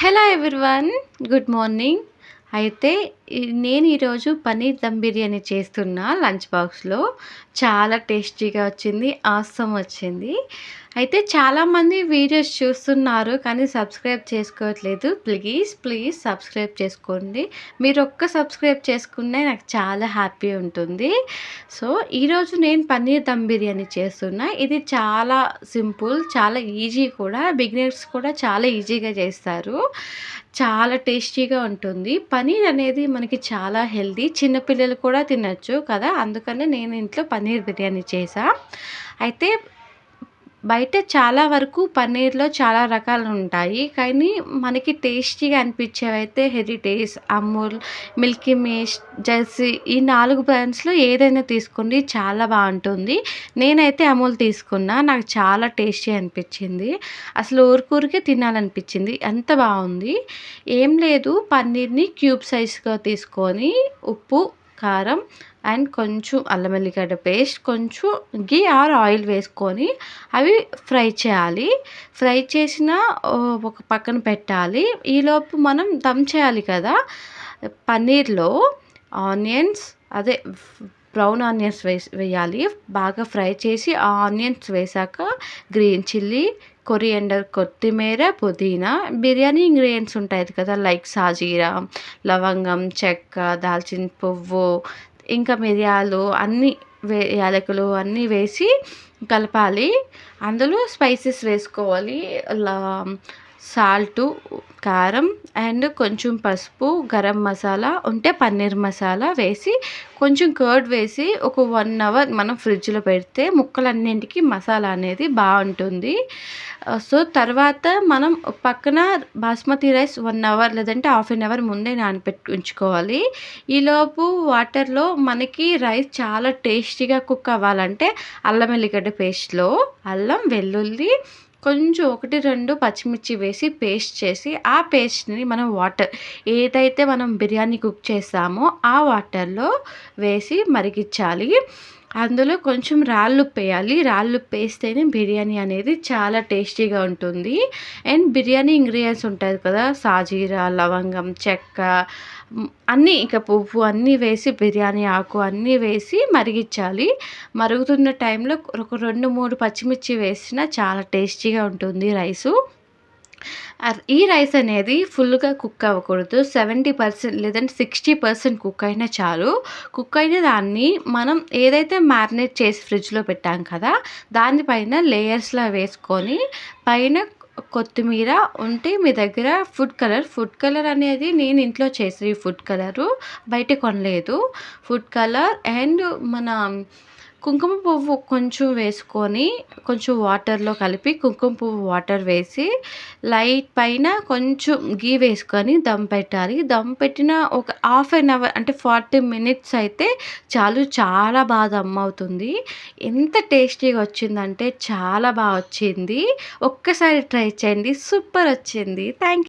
Hello everyone. Good morning. అయితే నేను ఈరోజు పన్నీర్ దమ్ బిర్యానీ చేస్తున్నా లంచ్ బాక్స్‌లో. చాలా టేస్టీగా వచ్చింది. ఆసమ్ వచ్చింది. అయితే చాలామంది వీడియోస్ చూస్తున్నారు కానీ సబ్స్క్రైబ్ చేసుకోవట్లేదు. ప్లీజ్ సబ్స్క్రైబ్ చేసుకోండి. మీరొక్క సబ్స్క్రైబ్ చేసుకునే నాకు చాలా హ్యాపీ ఉంటుంది. సో, ఈరోజు నేను పన్నీర్ దమ్ బిర్యానీ చేస్తున్నా. ఇది చాలా సింపుల్, చాలా ఈజీ కూడా. బిగినర్స్ కూడా చాలా ఈజీగా చేస్తారు. చాలా టేస్టీగా ఉంటుంది. పన్నీర్ అనేది మనకి చాలా హెల్తీ. చిన్న పిల్లలు కూడా తినొచ్చు కదా! అందుకనే నేను ఇంట్లో పన్నీర్ బిర్యానీ చేశా. అయితే బయట చాలా వరకు పన్నీర్‌లో చాలా రకాలుంటాయి. కానీ మనకి టేస్టీగా అనిపించేవైతే Heritage, Amul, Milky Mist, Jersey ఈ 4 బ్రాండ్స్‌లో ఏదైనా తీసుకోండి చాలా బావుంటుంది. నేనైతే అమూల్ తీసుకున్నా. నాకు చాలా టేస్టీ అనిపించింది. అసలు ఊరికే తినాలనిపించింది. అంత బావుంది. ఏం లేదు, పన్నీర్‌ని క్యూబ్ సైజ్‌గా తీసుకొని ఉప్పు, కారం అండ్ కొంచెం అల్లం వెల్లిగడ్డ పేస్ట్, కొంచెం ఘీ ఆర్ ఆయిల్ వేసుకొని అవి ఫ్రై చేయాలి. ఫ్రై చేసిన ఒక పక్కన పెట్టాలి. ఈలోపు మనం దమ్ చేయాలి కదా! పన్నీర్‌లో ఆనియన్స్, అదే బ్రౌన్ ఆనియన్స్ వేయాలి. బాగా ఫ్రై చేసి ఆ ఆనియన్స్ వేశాక గ్రీన్ చిల్లీ, కొరియండర్, కొత్తిమీర, పుదీనా, బిర్యానీ ఇంగ్రీడియంట్స్ ఉంటాయి కదా! లైక్ సాజీరా, లవంగం, చెక్క, దాల్చిన పువ్వు, ఇంకా మిరియాలు అన్నీ యాలకులు అన్నీ వేసి కలపాలి. అందులో స్పైసెస్ వేసుకోవాలి. సాల్టు, కారం అండ్ కొంచెం పసుపు, గరం మసాలా ఉంటే పన్నీర్ మసాలా వేసి, కొంచెం కర్డ్ వేసి ఒక 1 అవర్ మనం ఫ్రిడ్జ్‌లో పెడితే ముక్కలన్నింటికి మసాలా అనేది బావుంటుంది. సో, తర్వాత మనం పక్కన బాస్మతి రైస్ 1 అవర్ లేదంటే హాఫ్ ఎన్ అవర్ ముందే నానబెట్టి ఉంచుకోవాలి. ఈలోపు వాటర్‌లో మనకి రైస్ చాలా టేస్టీగా కుక్ అవ్వాలంటే అల్లం వెల్లిగడ్డ పేస్ట్‌లో అల్లం, వెల్లుల్లి, కొంచెం 1, 2 పచ్చిమిర్చి వేసి పేస్ట్ చేసి, ఆ పేస్ట్‌ని మనం ఏదైతే మనం బిర్యానీ కుక్ చేసామో ఆ వాటర్‌లో వేసి మరిగిచ్చాలి. అందులో కొంచెం రాళ్ళుప్పేయాలి. రాళ్ళుప్పేస్తేనే బిర్యానీ అనేది చాలా టేస్టీగా ఉంటుంది. అండ్ బిర్యానీ ఇంగ్రీడియెంట్స్ ఉంటాయి కదా! సాజీరా, లవంగం, చెక్క, అన్నీ ఇక పువ్వు అన్నీ వేసి, బిర్యానీ ఆకు అన్నీ వేసి మరిగిచ్చాలి. మరుగుతున్న టైంలో ఒక 2, 3 పచ్చిమిర్చి వేసినా చాలా టేస్టీగా ఉంటుంది రైసు. ఈ రైస్ అనేది ఫుల్‌గా కుక్ అవ్వకూడదు. 70% లేదంటే 60% కుక్ అయినా చాలు. కుక్ అయిన దాన్ని మనం ఏదైతే మ్యారినేట్ చేసి ఫ్రిడ్జ్‌లో పెట్టాం కదా! దానిపైన లేయర్స్‌లా వేసుకొని, పైన కొత్తిమీర ఉంటే మీ దగ్గర ఫుడ్ కలర్ అనేది నేను ఇంట్లో చేసే ఫుడ్ కలరు, బయట కొనలేదు. ఫుడ్ కలర్ అండ్ మన కుంకుమ పువ్వు కొంచెం వేసుకొని, కొంచెం వాటర్‌లో కలిపి కుంకుమ పువ్వు వాటర్ వేసి, లైట్ పైన కొంచెం ఘీ వేసుకొని దమ్ పెట్టాలి. దమ్ పెట్టిన ఒక హాఫ్ ఎన్ అవర్ అంటే 40 మినిట్స్ అయితే చాలు. చాలా బాగా దమ్ అవుతుంది. ఎంత టేస్టీగా వచ్చిందంటే చాలా బా వచ్చింది. ఒక్కసారి ట్రై చేయండి. సూపర్ వచ్చింది. థ్యాంక్